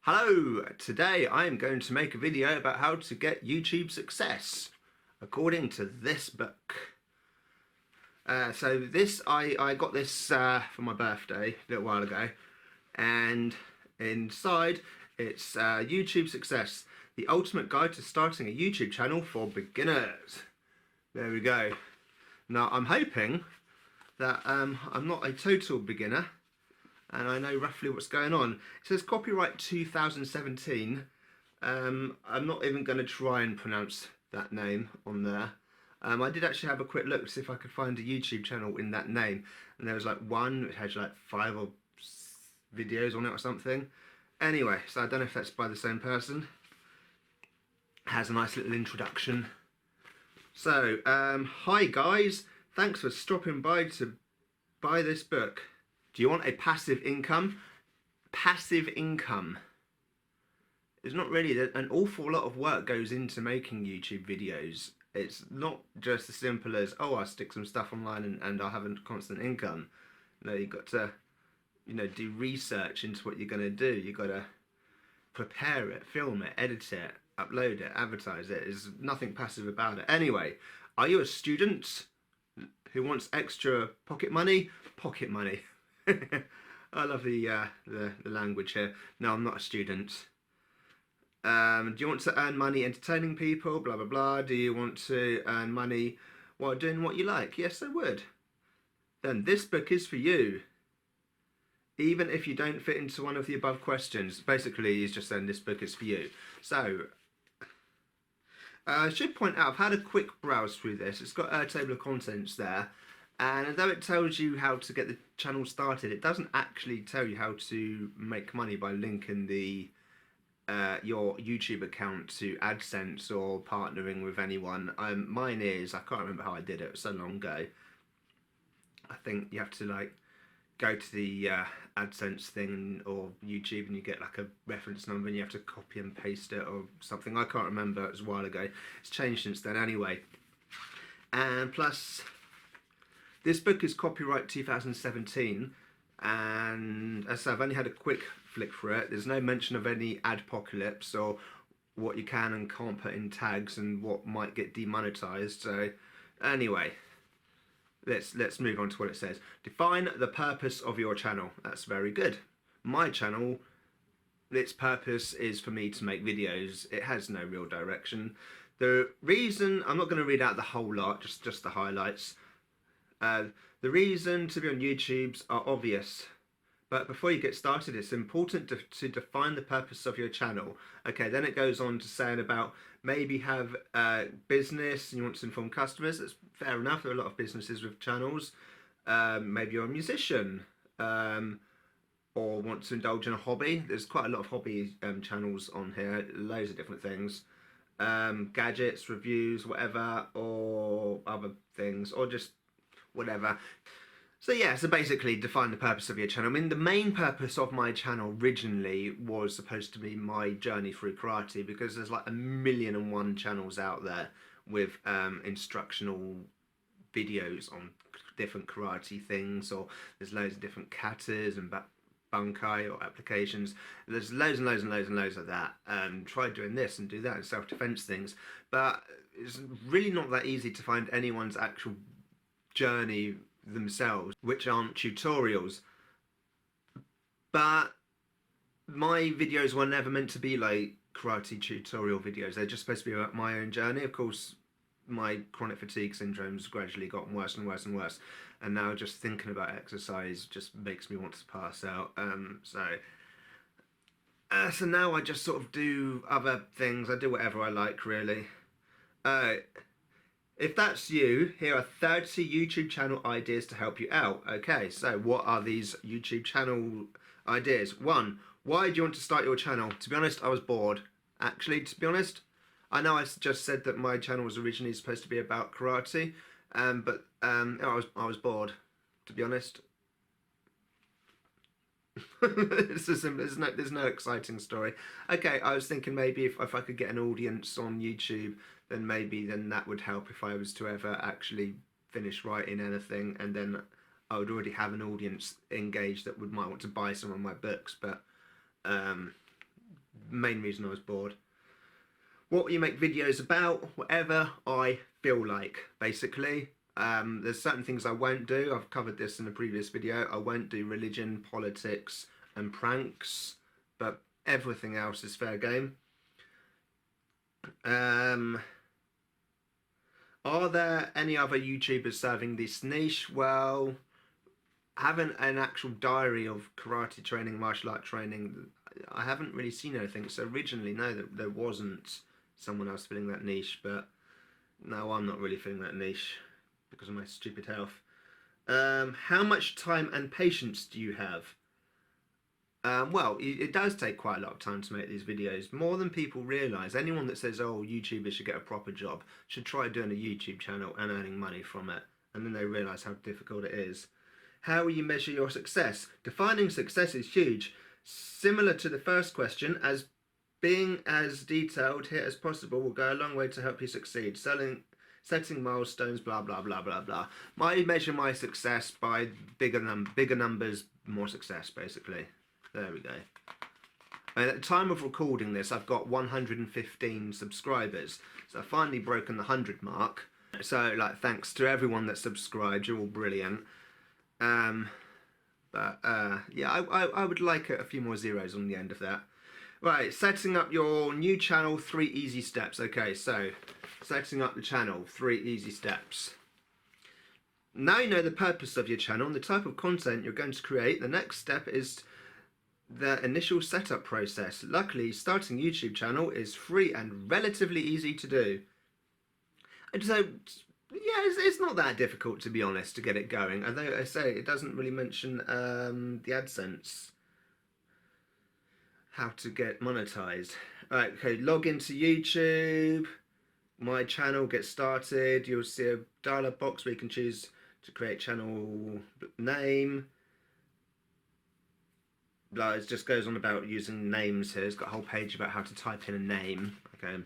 Hello, today I am going to make a video about how to get YouTube success according to this book. I got this for my birthday a little while ago, and inside it's YouTube Success, the ultimate guide to starting a YouTube channel for beginners. There we go. Now I'm hoping that I'm not a total beginner and I know roughly what's going on. It says copyright 2017. I'm not even going to try and pronounce that name on there. I did actually have a quick look to see if I could find a YouTube channel in that name, and there was like one which had like 5 or 6 videos on it or something. Anyway, so I don't know if that's by the same person. Has a nice little introduction. So, hi guys, thanks for stopping by to buy this book. Do you want a passive income? Passive income. There's not really an awful lot of work goes into making YouTube videos. It's not just as simple as, oh, I'll stick some stuff online and I'll have a constant income. No, you've got to, do research into what you're going to do. You've got to prepare it, film it, edit it, upload it, advertise it. There's nothing passive about it. Anyway, are you a student who wants extra pocket money? Pocket money. I love the language here. No, I'm not a student. Do you want to earn money entertaining people? Blah, blah, blah. Do you want to earn money while doing what you like? Yes, I would. Then this book is for you. Even if you don't fit into one of the above questions. Basically, he's just saying this book is for you. So, I should point out, I've had a quick browse through this. It's got a table of contents there. And although it tells you how to get the channel started, it doesn't actually tell you how to make money by linking the your YouTube account to AdSense or partnering with anyone. Mine is, I can't remember how I did it, it was so long ago. I think you have to go to the AdSense thing or YouTube and you get like a reference number and you have to copy and paste it or something. I can't remember, it was a while ago. It's changed since then anyway. And plus, this book is copyright 2017, and as I said, I've only had a quick flick through it. There's no mention of any adpocalypse or what you can and can't put in tags and what might get demonetized. So anyway, let's move on to what it says. Define the purpose of your channel. That's very good. My channel, its purpose is for me to make videos. It has no real direction. The reason, I'm not going to read out the whole lot, just the highlights. The reason to be on YouTube's are obvious, but before you get started, it's important to define the purpose of your channel. Okay, then it goes on to saying about maybe have business and you want to inform customers. That's fair enough. There are a lot of businesses with channels. Maybe you're a musician or want to indulge in a hobby. There's quite a lot of hobby channels on here, loads of different things. Gadgets, reviews, whatever, or other things, or just whatever. So yeah, so basically define the purpose of your channel. I mean, the main purpose of my channel originally was supposed to be my journey through karate, because there's like 1,000,001 channels out there with instructional videos on different karate things, or there's loads of different katas and bunkai or applications. There's loads and loads and loads and loads of that. Try doing this and do that and self-defense things, but it's really not that easy to find anyone's actual journey themselves, which aren't tutorials. But my videos were never meant to be like karate tutorial videos. They're just supposed to be about my own journey. Of course, my chronic fatigue syndrome's gradually gotten worse and worse and worse, and now just thinking about exercise just makes me want to pass out. So now I just sort of do other things. I do whatever I like, really. If that's you, here are 30 YouTube channel ideas to help you out. Okay, so what are these YouTube channel ideas? 1, why do you want to start your channel? To be honest, I was bored. Actually, to be honest, I know I just said that my channel was originally supposed to be about karate, but I was bored, to be honest. It's so simple. There's no exciting story. Okay, I was thinking maybe if I could get an audience on YouTube, then maybe that would help if I was to ever actually finish writing anything, and then I would already have an audience engaged that might want to buy some of my books. But main reason I was bored. What will you make videos about? Whatever I feel like, basically. There's certain things I won't do. I've covered this in a previous video. I won't do religion, politics and pranks, but everything else is fair game. Are there any other YouTubers serving this niche? Well, having an actual diary of karate training, martial art training, I haven't really seen anything. So originally, no, there wasn't someone else filling that niche, but no, I'm not really filling that niche because of my stupid health. How much time and patience do you have? Well, it does take quite a lot of time to make these videos, more than people realise. Anyone that says, oh, YouTubers should get a proper job, should try doing a YouTube channel and earning money from it, and then they realise how difficult it is. How will you measure your success? Defining success is huge. Similar to the first question, as being as detailed here as possible will go a long way to help you succeed. Setting milestones, blah, blah, blah, blah, blah. I measure my success by bigger numbers, more success, basically. There we go. And at the time of recording this, I've got 115 subscribers. So I've finally broken the 100 mark. So, like, thanks to everyone that subscribed. You're all brilliant. Yeah, I would like a few more zeros on the end of that. Right, setting up your new channel, 3 easy steps. Okay, so setting up the channel, 3 easy steps. Now you know the purpose of your channel and the type of content you're going to create. The next step is the initial setup process. Luckily, starting a YouTube channel is free and relatively easy to do. And so, yeah, it's not that difficult, to be honest, to get it going. Although I say it doesn't really mention the AdSense, how to get monetized. Alright, okay, log into YouTube. My channel, get started. You'll see a dialog box where you can choose to create channel name. It just goes on about using names here. It's got a whole page about how to type in a name. Okay,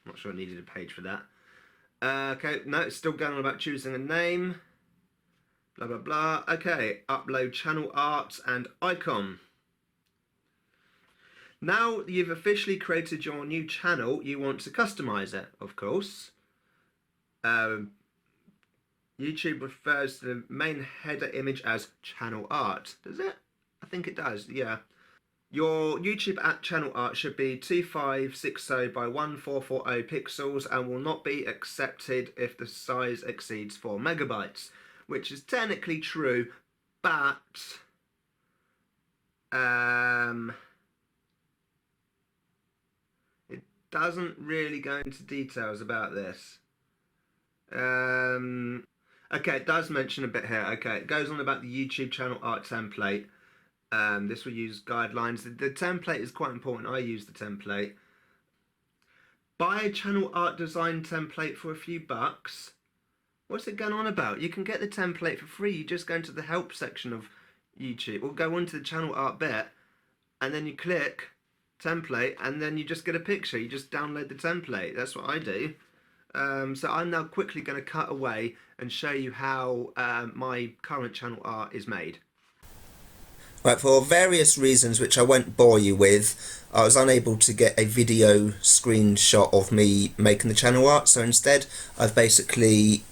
not sure I needed a page for that. Okay, no, it's still going on about choosing a name. Blah, blah, blah. Okay, upload channel art and icon. Now you've officially created your new channel, you want to customize it, of course. YouTube refers to the main header image as channel art. Does it? I think it does, yeah. Your YouTube channel art should be 2560 by 1440 pixels and will not be accepted if the size exceeds 4 megabytes, which is technically true, but it doesn't really go into details about this. Okay, it does mention a bit here. Okay, it goes on about the YouTube channel art template. This will use guidelines. The template is quite important. I use the template. Buy a channel art design template for a few bucks. What's it going on about? You can get the template for free. You just go into the help section of YouTube, or go onto the channel art bit, and then you click template, and then you just get a picture. You just download the template. That's what I do. So I'm now quickly going to cut away and show you how my current channel art is made. Right, for various reasons which I won't bore you with, I was unable to get a video screenshot of me making the channel art, so instead I've basically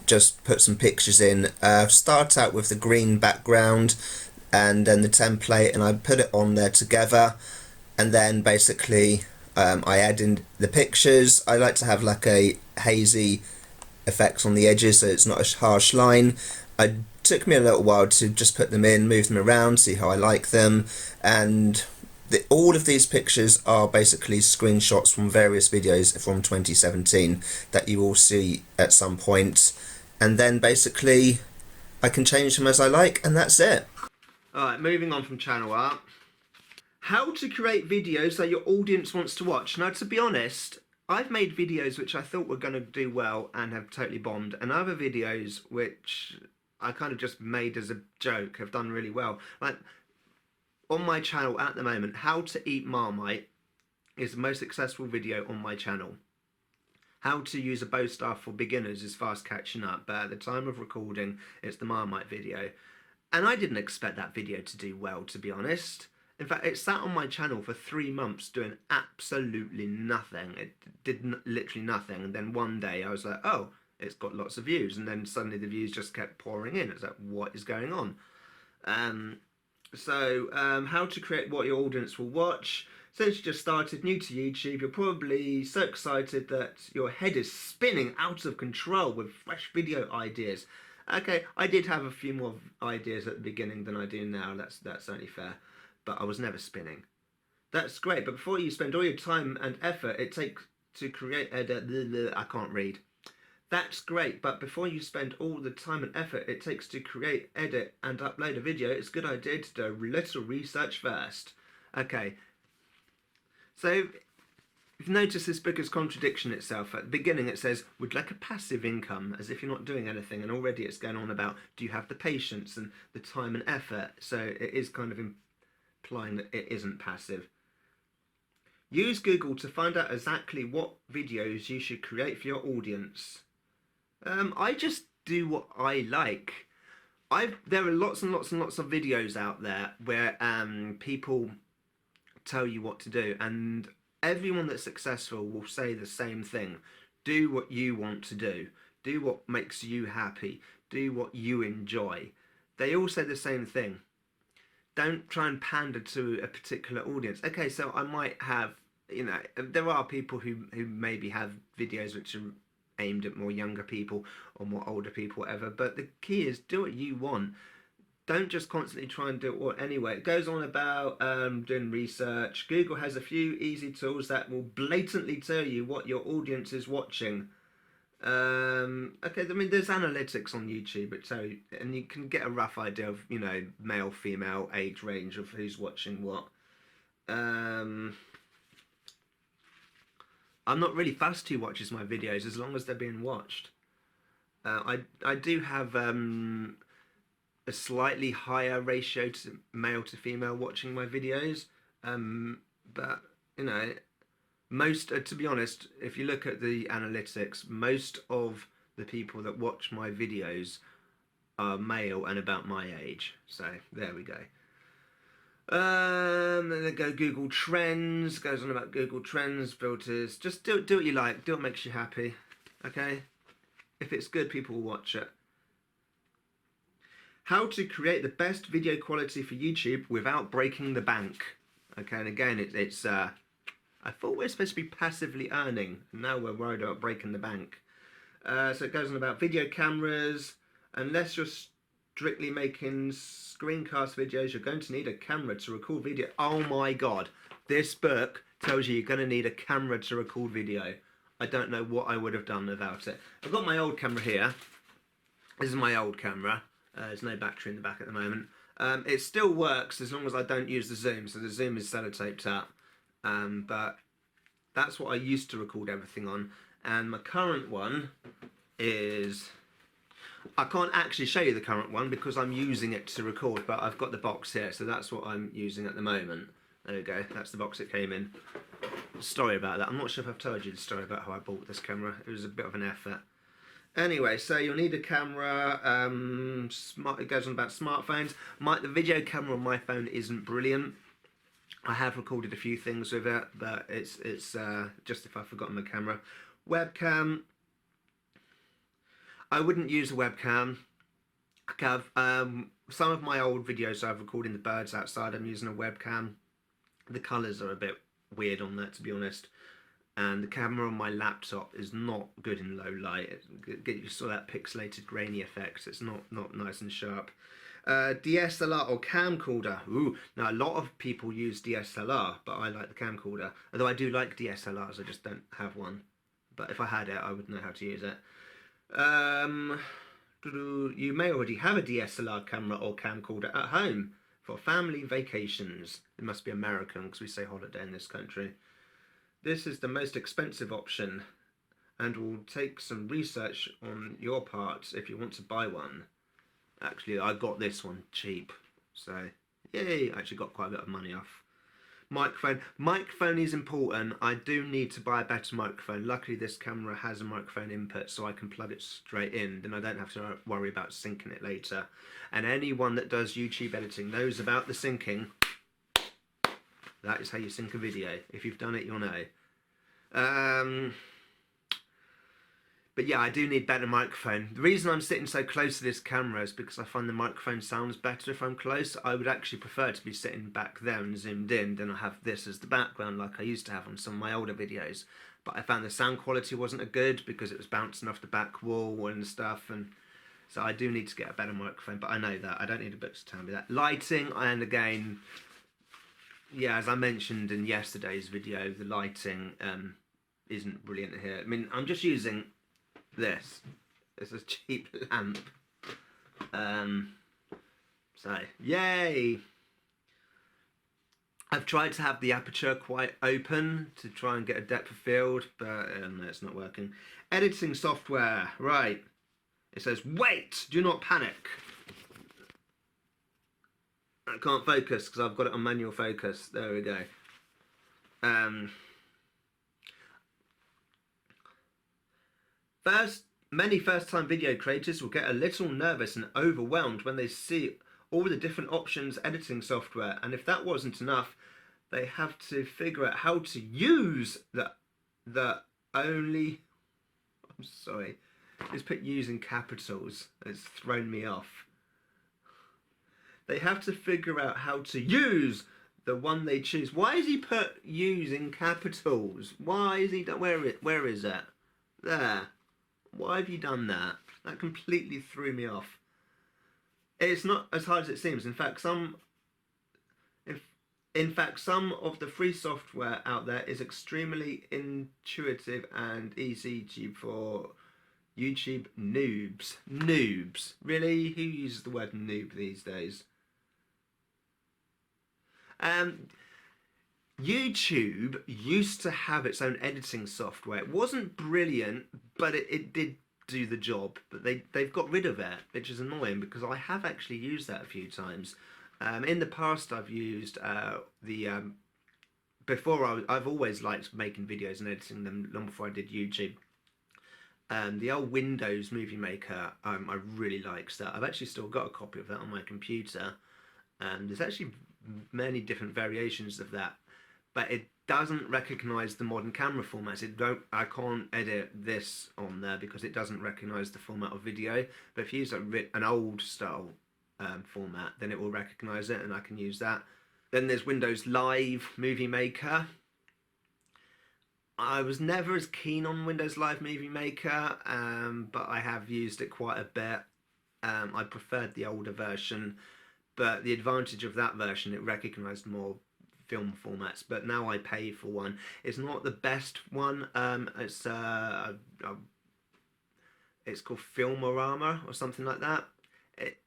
just put some pictures in. Start out with the green background and then the template, and I put it on there together, and then basically I add in the pictures. I like to have like a hazy effects on the edges so it's not a harsh line. It took me a little while to just put them in, move them around, see how I like them, and all of these pictures are basically screenshots from various videos from 2017 that you will see at some point, and then basically I can change them as I like, and that's it. Alright, moving on from channel art. How to create videos that your audience wants to watch. Now, to be honest, I've made videos which I thought were going to do well and have totally bombed, and other videos which I kind of just made as a joke have done really well. Like on my channel at the moment, how to eat Marmite is the most successful video on my channel. How to use a bow staff for beginners is fast catching up, but at the time of recording, it's the Marmite video. And I didn't expect that video to do well, to be honest. In fact, it sat on my channel for 3 months doing absolutely nothing. It did literally nothing. And then one day I was like, oh, it's got lots of views. And then suddenly the views just kept pouring in. It's like, what is going on? How to create what your audience will watch. Since you just started new to YouTube, you're probably so excited that your head is spinning out of control with fresh video ideas. Okay, I did have a few more ideas at the beginning than I do now. That's only fair. But I was never spinning. That's great, but before you spend all your time and effort it takes to create I can't read. That's great, but before you spend all the time and effort it takes to create, edit and upload a video, it's a good idea to do a little research first. Okay, so you've noticed this book is contradiction itself. At the beginning it says, would like a passive income, as if you're not doing anything, and already it's going on about, do you have the patience and the time and effort? So it is kind of implying that it isn't passive. Use Google to find out exactly what videos you should create for your audience. I just do what I like. There are lots and lots and lots of videos out there where people tell you what to do, and everyone that's successful will say the same thing. Do what you want to do. Do what makes you happy. Do what you enjoy. They all say the same thing. Don't try and pander to a particular audience. Okay, so I might have, there are people who maybe have videos which are aimed at more younger people or more older people, whatever, but the key is do what you want. Don't just constantly try and do it anyway. It goes on about doing research. Google has a few easy tools that will blatantly tell you what your audience is watching. Okay, I mean, there's analytics on YouTube that tell you, and you can get a rough idea of, male, female, age range of who's watching what. I'm not really fussed who watches my videos as long as they're being watched. I do have a slightly higher ratio to male to female watching my videos, but most, to be honest, if you look at the analytics, most of the people that watch my videos are male and about my age. So there we go. Then they go Google Trends, goes on about Google Trends, filters. Just do what you like, do what makes you happy, okay? If it's good, people will watch it. How to create the best video quality for YouTube without breaking the bank. Okay, and again, it's I thought we're supposed to be passively earning, and now we're worried about breaking the bank. So it goes on about video cameras. Unless you're strictly making screencast videos, you're going to need a camera to record video. Oh my god, this book tells you you're going to need a camera to record video. I don't know what I would have done without it. I've got my old camera here. This is my old camera. There's no battery in the back at the moment. It still works as long as I don't use the zoom, so the zoom is sellotaped up. But that's what I used to record everything on, and my current one is, I can't actually show you the current one because I'm using it to record, but I've got the box here, so that's what I'm using at the moment. There we go, that's the box it came in. Sorry about that. I'm not sure if I've told you the story about how I bought this camera. It was a bit of an effort. Anyway, so you'll need a camera. It goes on about smartphones. The video camera on my phone isn't brilliant. I have recorded a few things with it, but it's just if I've forgotten my camera. Webcam. I wouldn't use a webcam. Some of my old videos I've recorded the birds outside, I'm using a webcam. The colours are a bit weird on that, to be honest. And the camera on my laptop is not good in low light. You saw that pixelated grainy effect. It's not nice and sharp. DSLR or camcorder. Ooh, now a lot of people use DSLR, but I like the camcorder. Although I do like DSLRs, I just don't have one. But if I had it, I would know how to use it. You may already have a DSLR camera or camcorder at home for family vacations. It must be American because we say holiday in this country. This is the most expensive option and will take some research on your part if you want to buy one. Actually, I got this one cheap, so yay, I actually got quite a bit of money off. Microphone is important. I do need to buy a better microphone. Luckily this camera has a microphone input, so I can plug it straight in, then I don't have to worry about syncing it later. And anyone that does YouTube editing knows about the syncing. That is how you sync a video. If you've done it, you'll know. But yeah, I do need better microphone. The reason I'm sitting so close to this camera is because I find the microphone sounds better if I'm close. I would actually prefer to be sitting back there and zoomed in than I have this as the background like I used to have on some of my older videos. But I found the sound quality wasn't as good because it was bouncing off the back wall and stuff, and so I do need to get a better microphone, but I know that. I don't need a book to tell me that. Lighting, and again, yeah, as I mentioned in yesterday's video, the lighting isn't brilliant here. I mean, I'm just using this. It's a cheap lamp. So, yay! I've tried to have the aperture quite open to try and get a depth of field, but no, it's not working. Editing software, right. It says, wait, do not panic. I can't focus because I've got it on manual focus. There we go. Many first-time video creators will get a little nervous and overwhelmed when they see all the different options editing software, and if that wasn't enough, they have to figure out how to use the only. I'm sorry. It's put use in capitals. It's thrown me off. They have to figure out how to use the one they choose. Why has he put use in capitals? Why is he done? Where is it? There. Why have you done that? That completely threw me off. It's not as hard as it seems. In fact, some of the free software out there is extremely intuitive and easy for YouTube noobs. Noobs. Really? Who uses the word noob these days? YouTube used to have its own editing software. It wasn't brilliant, but it did do the job. But they've got rid of it, which is annoying because I have actually used that a few times. In the past, I've used I've always liked making videos and editing them long before I did YouTube. The old Windows Movie Maker, I really liked that. I've actually still got a copy of that on my computer. There's actually many different variations of that, but it doesn't recognise the modern camera formats. I can't edit this on there because it doesn't recognise the format of video. But if you use an old style format, then it will recognise it, and I can use that. Then there's Windows Live Movie Maker. I was never as keen on Windows Live Movie Maker, but I have used it quite a bit. I preferred the older version, but the advantage of that version, it recognised more film formats, but now I pay for one. It's not the best one. It's called Filmorama or something like that.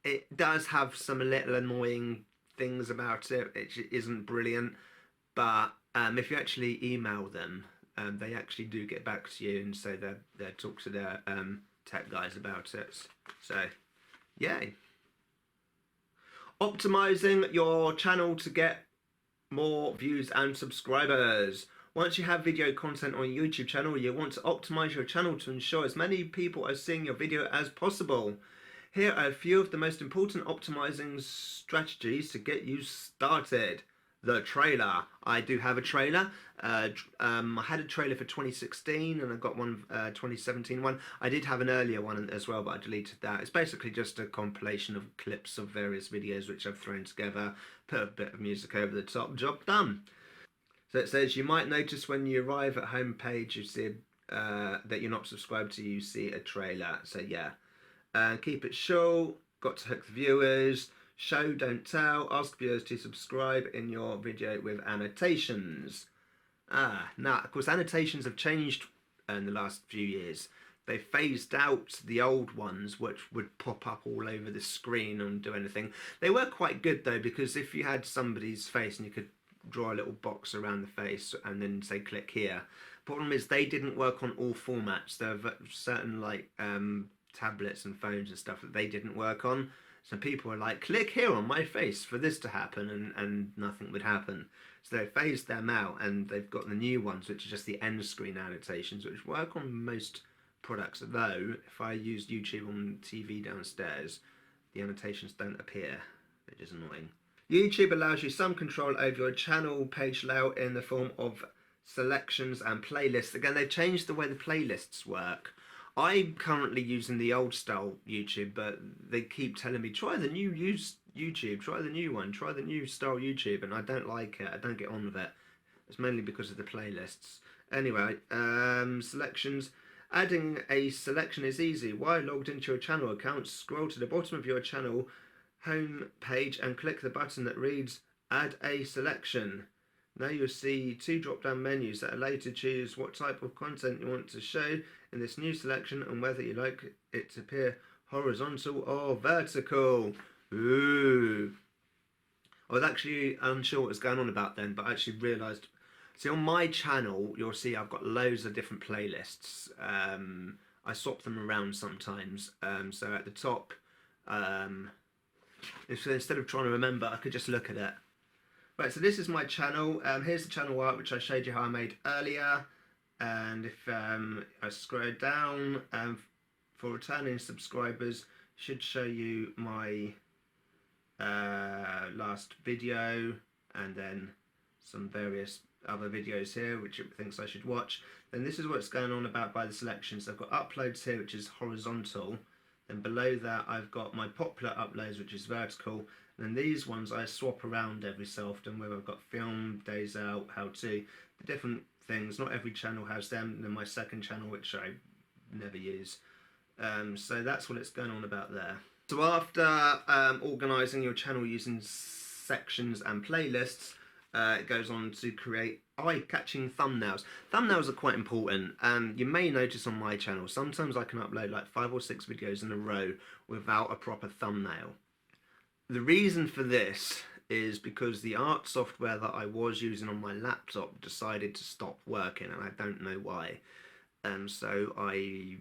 It does have some little annoying things about it. It isn't brilliant, but if you actually email them, they actually do get back to you and say they talk to their tech guys about it. So, yay. Optimizing your channel to get more views and subscribers. Once you have video content on your YouTube channel, you want to optimize your channel to ensure as many people are seeing your video as possible. Here are a few of the most important optimizing strategies to get you started. The trailer. I do have a trailer. I had a trailer for 2016 and I got one 2017 one. I did have an earlier one as well, but I deleted that. It's basically just a compilation of clips of various videos which I've thrown together, put a bit of music over the top, job done. So it says, you might notice when you arrive at home page, you see that you're not subscribed to, you see a trailer. So yeah, keep it short, got to hook the viewers. Show, don't tell, ask viewers to subscribe in your video with annotations. Now, of course, annotations have changed in the last few years. They phased out the old ones, which would pop up all over the screen and do anything. They were quite good, though, because if you had somebody's face and you could draw a little box around the face and then say, click here. Problem is, they didn't work on all formats. There are certain, like, tablets and phones and stuff that they didn't work on. So people are like, click here on my face for this to happen, and nothing would happen. So they phased them out, and they've got the new ones, which are just the end screen annotations, which work on most products. Though, if I used YouTube on TV downstairs, the annotations don't appear, which is annoying. YouTube allows you some control over your channel page layout in the form of selections and playlists. Again, they've changed the way the playlists work. I'm currently using the old style YouTube, but they keep telling me, try the new YouTube, try the new one, try the new style YouTube, and I don't like it. I don't get on with it. It's mainly because of the playlists. Anyway, selections. Adding a selection is easy. While logged into your channel account, scroll to the bottom of your channel home page and click the button that reads Add a Selection. Now you'll see two drop-down menus that allow you to choose what type of content you want to show in this new selection and whether you like it to appear horizontal or vertical. Ooh. I was actually unsure what was going on about then, but I actually realised. See, on my channel, you'll see I've got loads of different playlists. I swap them around sometimes. So at the top, instead of trying to remember, I could just look at it. Right, so this is my channel. Here's the channel art, which I showed you how I made earlier. And if I scroll down, for returning subscribers, should show you my last video, and then some various other videos here, which it thinks I should watch. Then this is what's going on about by the selections. I've got uploads here, which is horizontal. Then below that, I've got my popular uploads, which is vertical. And then these ones I swap around every so often, where I've got film, days out, how to, the different things. Not every channel has them. And then my second channel, which I never use. So that's what it's going on about there. So after organising your channel using sections and playlists, it goes on to create eye-catching thumbnails. Thumbnails are quite important. You may notice on my channel, sometimes I can upload like 5 or 6 videos in a row without a proper thumbnail. The reason for this is because the art software that I was using on my laptop decided to stop working, and I don't know why. So I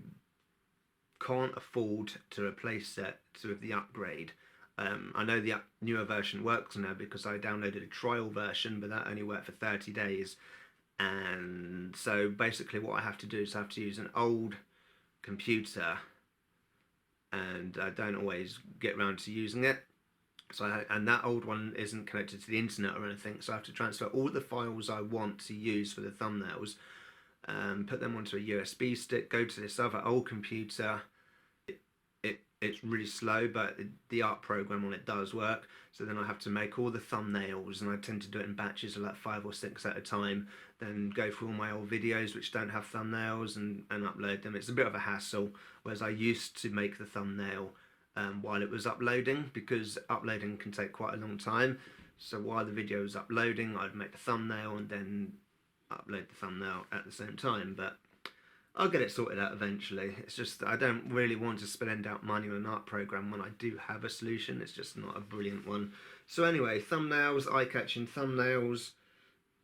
can't afford to replace it with the upgrade. I know the newer version works now because I downloaded a trial version, but that only worked for 30 days. And so basically what I have to do is I have to use an old computer, and I don't always get around to using it. And that old one isn't connected to the internet or anything, so I have to transfer all the files I want to use for the thumbnails, put them onto a USB stick, go to this other old computer. It's really slow, but the art program on it does work. So then I have to make all the thumbnails, and I tend to do it in batches of like 5 or 6 at a time. Then go through all my old videos which don't have thumbnails and upload them. It's a bit of a hassle, whereas I used to make the thumbnail while it was uploading, because uploading can take quite a long time. So while the video was uploading, I'd make the thumbnail and then upload the thumbnail at the same time. But I'll get it sorted out eventually. It's just I don't really want to spend out money on an art program when I do have a solution. It's just not a brilliant one. So anyway, thumbnails, eye-catching thumbnails.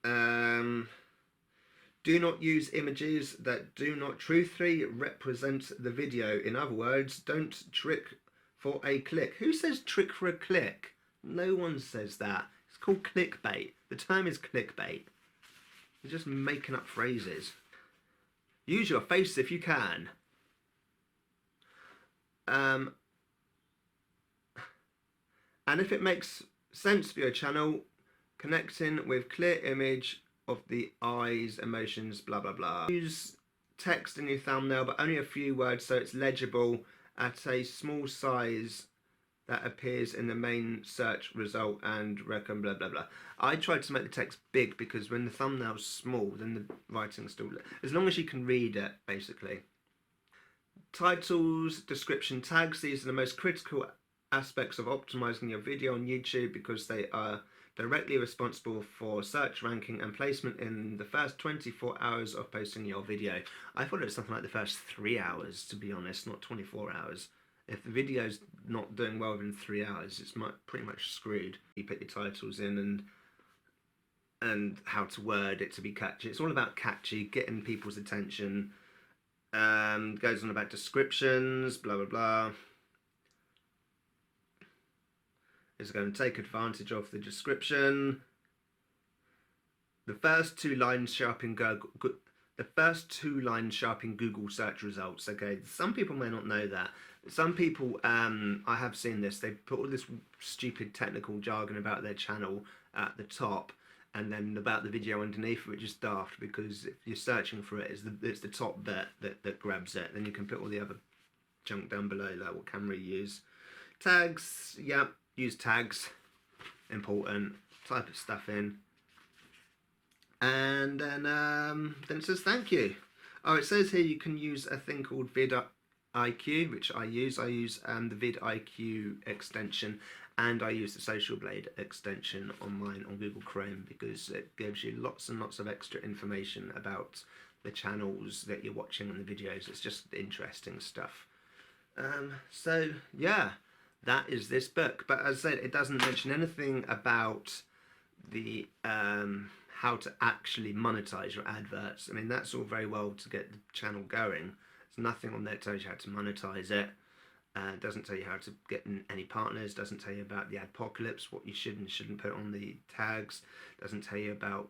Do not use images that do not truthfully represent the video. In other words, don't trick for a click. Who says trick for a click? No one says that. It's called clickbait. The term is clickbait. You're just making up phrases. Use your face if you can. And if it makes sense for your channel, connecting with clear image of the eyes, emotions, blah blah blah. Use text in your thumbnail, but only a few words so it's legible at a small size that appears in the main search result, and reckon blah blah blah. I tried to make the text big because when the thumbnail's small, then the writing's still, as long as you can read it, basically. Titles, description, tags, these are the most critical aspects of optimizing your video on YouTube because they are directly responsible for search ranking and placement in the first 24 hours of posting your video. I thought it was something like the first 3 hours, to be honest, not 24 hours. If the video's not doing well within 3 hours, it's pretty much screwed. You put your titles in and how to word it to be catchy. It's all about catchy, getting people's attention. Goes on about descriptions, blah blah blah. It's going to take advantage of the description. The first 2 lines show up in Google. the first two lines show up in Google search results. Okay, some people may not know that. Some people, I have seen this, they put all this stupid technical jargon about their channel at the top, and then about the video underneath, which is daft, because if you're searching for it, it's the top bit that grabs it. Then you can put all the other junk down below, like what camera you use. Tags, yeah, use tags, important. Type of stuff in. And then it says thank you. Oh, it says here you can use a thing called vidIQ, which I use. I use the vidIQ extension, and I use the Social Blade extension on mine on Google Chrome, because it gives you lots and lots of extra information about the channels that you're watching and the videos. It's just interesting stuff. So yeah, that is this book. But as I said, it doesn't mention anything about the how to actually monetize your adverts. I mean, that's all very well to get the channel going. There's nothing on there that tells you how to monetize it. Doesn't tell you how to get any partners. Doesn't tell you about the adpocalypse, what you should and shouldn't put on the tags. Doesn't tell you about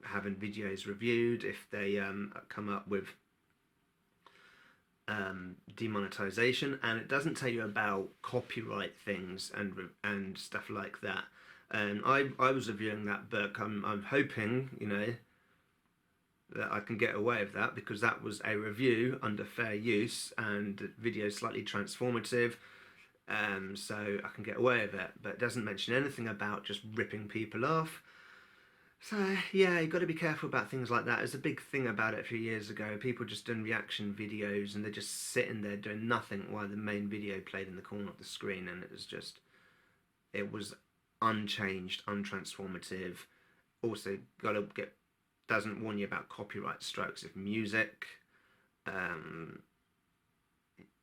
having videos reviewed if they come up with demonetization, and it doesn't tell you about copyright things and stuff like that. And I was reviewing that book. I'm hoping, you know, that I can get away with that, because that was a review under fair use and the video slightly transformative, so I can get away with it. But it doesn't mention anything about just ripping people off. So yeah, you've got to be careful about things like that. There's a big thing about it a few years ago. People just doing reaction videos and they're just sitting there doing nothing while the main video played in the corner of the screen, and it was unchanged, untransformative. Also, doesn't warn you about copyright strikes of music.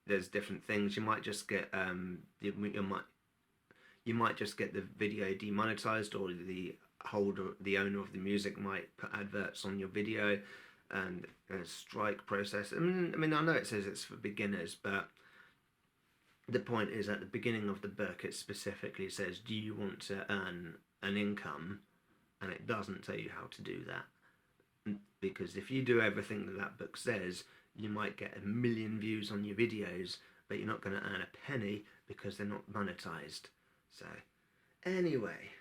There's different things. You might just get you might just get the video demonetized, or the owner of the music might put adverts on your video, and a strike process. I mean, I know it says it's for beginners, but the point is, at the beginning of the book, it specifically says, do you want to earn an income? And it doesn't tell you how to do that. Because if you do everything that book says, you might get 1 million views on your videos, but you're not going to earn a penny because they're not monetized. So, anyway,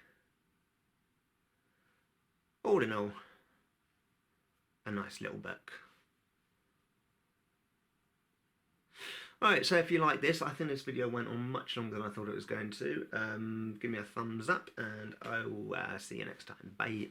all in all, a nice little book. Alright, so if you like this, I think this video went on much longer than I thought it was going to. Give me a thumbs up, and I will see you next time. Bye.